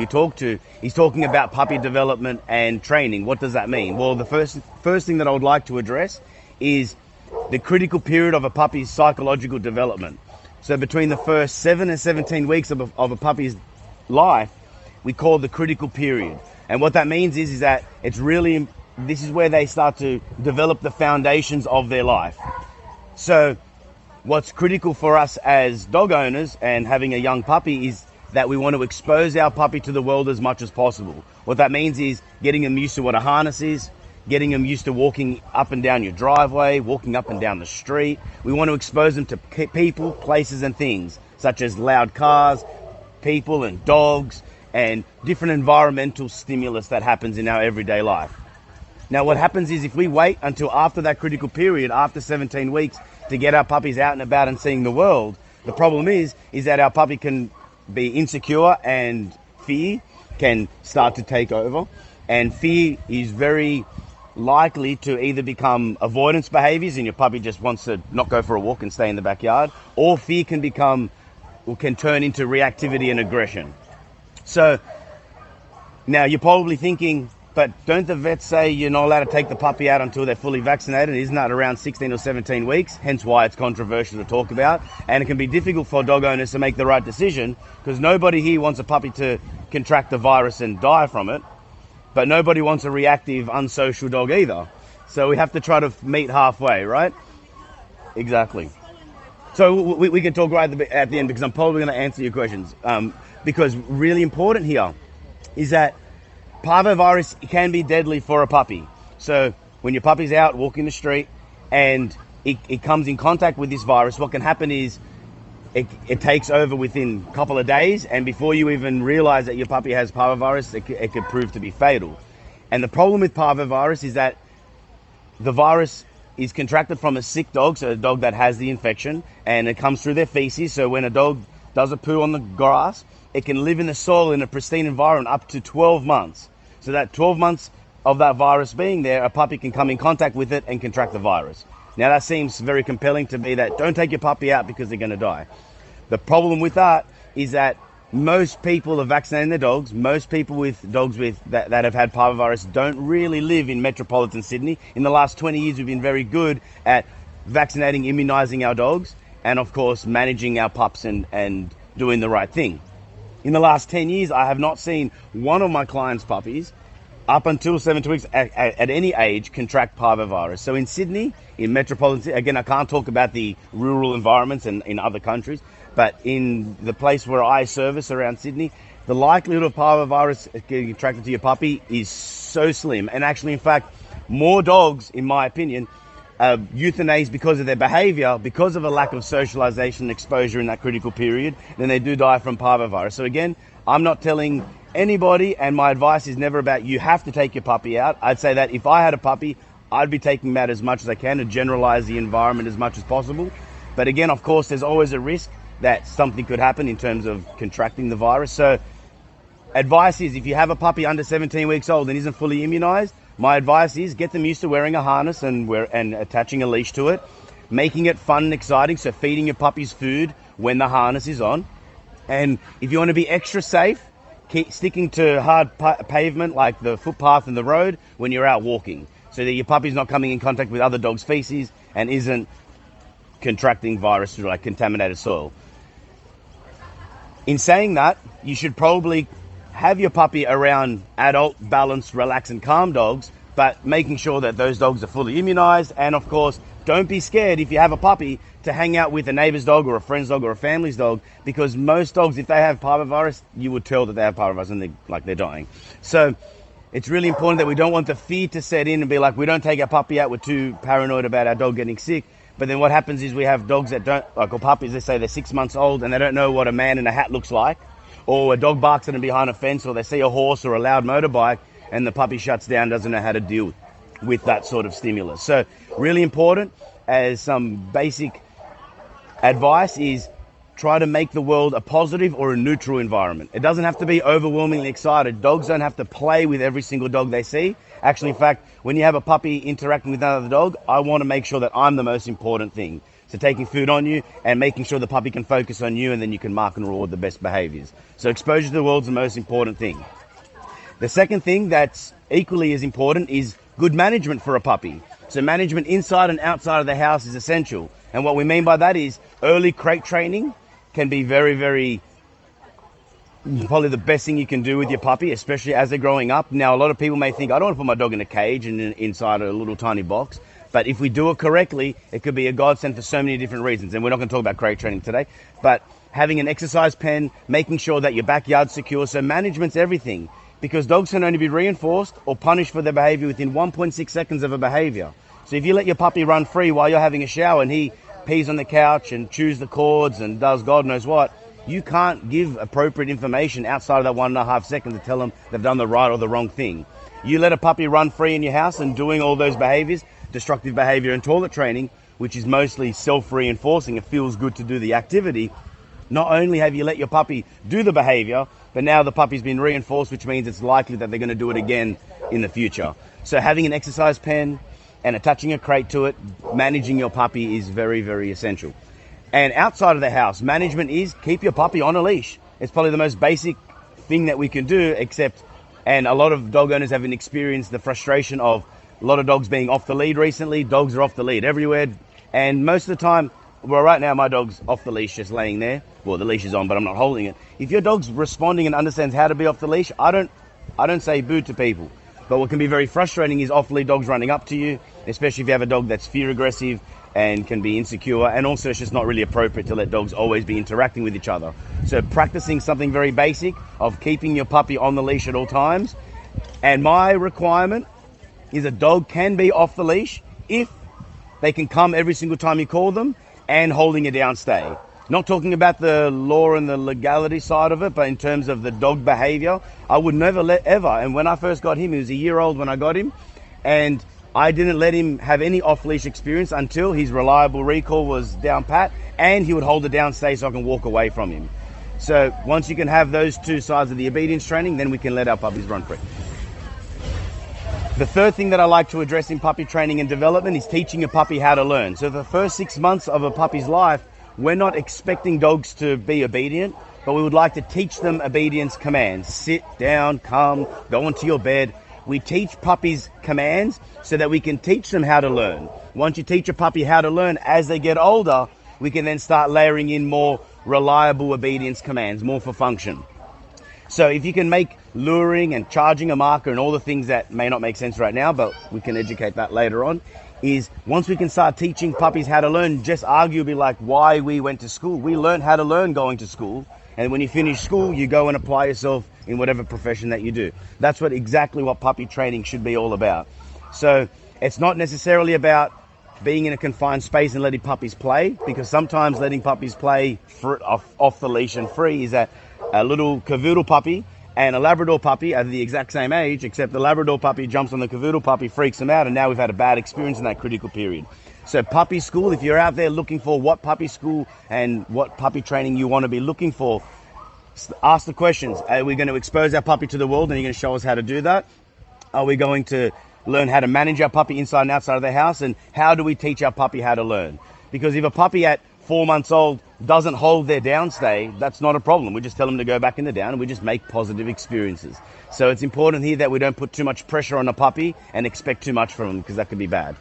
you talk to, he's talking about puppy development and training. What does that mean? Well, the first thing that I would like to address is the critical period of a puppy's psychological development. So between the first 7 and 17 weeks of a puppy's life, we call the critical period. And what that means is that this is where they start to develop the foundations of their life. So what's critical for us as dog owners and having a young puppy is that we want to expose our puppy to the world as much as possible. What that means is getting them used to what a harness is, getting them used to walking up and down your driveway, walking up and down the street. We want to expose them to people, places and things, such as loud cars, people and dogs, and different environmental stimulus that happens in our everyday life. Now, what happens is if we wait until after that critical period, after 17 weeks, to get our puppies out and about and seeing the world, the problem is that our puppy can be insecure and fear can start to take over. And fear is very likely to either become avoidance behaviors and your puppy just wants to not go for a walk and stay in the backyard, or fear can turn into reactivity and aggression. So now you're probably thinking, but don't the vets say you're not allowed to take the puppy out until they're fully vaccinated? Isn't that around 16 or 17 weeks? Hence why it's controversial to talk about. And it can be difficult for dog owners to make the right decision, because nobody here wants a puppy to contract the virus and die from it. But nobody wants a reactive, unsocial dog either. So we have to try to meet halfway, right? Exactly. So we can talk right at the end, because I'm probably going to answer your questions. Because really important here is that parvovirus can be deadly for a puppy. So when your puppy's out walking the street and it comes in contact with this virus, what can happen is it takes over within a couple of days, and before you even realize that your puppy has parvovirus, it could prove to be fatal. And the problem with parvovirus is that the virus is contracted from a sick dog, so a dog that has the infection, and it comes through their feces. So when a dog does a poo on the grass, it can live in the soil in a pristine environment up to 12 months. So that 12 months of that virus being there, a puppy can come in contact with it and contract the virus. Now that seems very compelling to me, that don't take your puppy out because they're going to die. The problem with that is that most people are vaccinating their dogs. Most people with dogs that have had parvovirus don't really live in metropolitan Sydney. In the last 20 years, we've been very good at vaccinating, immunizing our dogs, and of course, managing our pups and doing the right thing. In the last 10 years, I have not seen one of my clients' puppies up until 7 weeks at any age contract parvovirus. So in Sydney, in metropolitan, again, I can't talk about the rural environments and in other countries, but in the place where I service around Sydney, the likelihood of parvovirus getting contracted to your puppy is so slim. And actually, in fact, more dogs, in my opinion, euthanized because of their behavior, because of a lack of socialization and exposure in that critical period, than they do die from parvovirus. So again, I'm not telling anybody, and my advice is never about you have to take your puppy out. I'd say that if I had a puppy, I'd be taking him out as much as I can to generalize the environment as much as possible. But again, of course, there's always a risk that something could happen in terms of contracting the virus. So advice is, if you have a puppy under 17 weeks old and isn't fully immunized, my advice is get them used to wearing a harness and attaching a leash to it, making it fun and exciting, so feeding your puppies food when the harness is on. And if you want to be extra safe, keep sticking to hard pavement like the footpath and the road when you're out walking, so that your puppy's not coming in contact with other dogs' feces and isn't contracting virus through like contaminated soil. In saying that, you should probably have your puppy around adult, balanced, relaxed and calm dogs, but making sure that those dogs are fully immunized. And of course, don't be scared if you have a puppy to hang out with a neighbor's dog or a friend's dog or a family's dog, because most dogs, if they have parvovirus, you would tell that they have parvovirus and they're dying. So it's really important that we don't want the fear to set in and be like, we don't take our puppy out, we're too paranoid about our dog getting sick. But then what happens is we have dogs that don't, like, or puppies, they say they're 6 months old and they don't know what a man in a hat looks like, or a dog barks at them behind a fence, or they see a horse or a loud motorbike and the puppy shuts down, doesn't know how to deal with that sort of stimulus. So really important, as some basic advice, is try to make the world a positive or a neutral environment. It doesn't have to be overwhelmingly excited. Dogs don't have to play with every single dog they see. Actually, in fact, when you have a puppy interacting with another dog, I want to make sure that I'm the most important thing. So taking food on you and making sure the puppy can focus on you, and then you can mark and reward the best behaviors. So exposure to the world is the most important thing. The second thing that's equally as important is good management for a puppy. So management inside and outside of the house is essential. And what we mean by that is early crate training can be very, very, probably the best thing you can do with your puppy, especially as they're growing up. Now, a lot of people may think, I don't want to put my dog in a cage and inside a little tiny box. But if we do it correctly, it could be a godsend for so many different reasons. And we're not going to talk about crate training today. But having an exercise pen, making sure that your backyard's secure. So management's everything. Because dogs can only be reinforced or punished for their behavior within 1.6 seconds of a behavior. So if you let your puppy run free while you're having a shower and he pees on the couch and chews the cords and does God knows what, you can't give appropriate information outside of that 1.5 seconds to tell them they've done the right or the wrong thing. You let a puppy run free in your house and doing all those behaviors, destructive behavior and toilet training, which is mostly self-reinforcing, it feels good to do the activity. Not only have you let your puppy do the behavior, but now the puppy's been reinforced, which means it's likely that they're going to do it again in the future. So having an exercise pen and attaching a crate to it, managing your puppy is very, very essential. And outside of the house, management is keep your puppy on a leash. It's probably the most basic thing that we can do, except, and a lot of dog owners haven't experienced the frustration of a lot of dogs being off the lead recently. Dogs are off the lead everywhere. And most of the time, well, right now my dog's off the leash, just laying there. Well, the leash is on, but I'm not holding it. If your dog's responding and understands how to be off the leash, I don't say boo to people. But what can be very frustrating is off-lead dogs running up to you, especially if you have a dog that's fear aggressive and can be insecure. And also it's just not really appropriate to let dogs always be interacting with each other. So practicing something very basic of keeping your puppy on the leash at all times. And my requirement is a dog can be off the leash if they can come every single time you call them and holding a down stay. Not talking about the law and the legality side of it, but in terms of the dog behavior, I would never let ever. And when I first got him, he was a year old when I got him, and I didn't let him have any off-leash experience until his reliable recall was down pat, and he would hold the down stay so I can walk away from him. So once you can have those two sides of the obedience training, then we can let our puppies run free. The third thing that I like to address in puppy training and development is teaching a puppy how to learn. So the first 6 months of a puppy's life, we're not expecting dogs to be obedient, but we would like to teach them obedience commands. Sit down, come, go into your bed. We teach puppies commands so that we can teach them how to learn. Once you teach a puppy how to learn as they get older, we can then start layering in more reliable obedience commands, more for function. So if you can make luring and charging a marker and all the things that may not make sense right now, but we can educate that later on, is once we can start teaching puppies how to learn, just arguably like why we went to school. We learned how to learn going to school. And when you finish school, you go and apply yourself in whatever profession that you do. That's exactly what puppy training should be all about. So it's not necessarily about being in a confined space and letting puppies play, because sometimes letting puppies play off the leash and free is that a little cavoodle puppy and a Labrador puppy are the exact same age, except the Labrador puppy jumps on the cavoodle puppy, freaks them out, and now we've had a bad experience in that critical period. So puppy school, if you're out there looking for what puppy school and what puppy training you want to be looking for, ask the questions. Are we going to expose our puppy to the world and you're going to show us how to do that? Are we going to learn how to manage our puppy inside and outside of the house? And how do we teach our puppy how to learn? Because if a puppy at 4 months old doesn't hold their downstay, that's not a problem. We just tell them to go back in the down and we just make positive experiences. So it's important here that we don't put too much pressure on a puppy and expect too much from them, because that could be bad.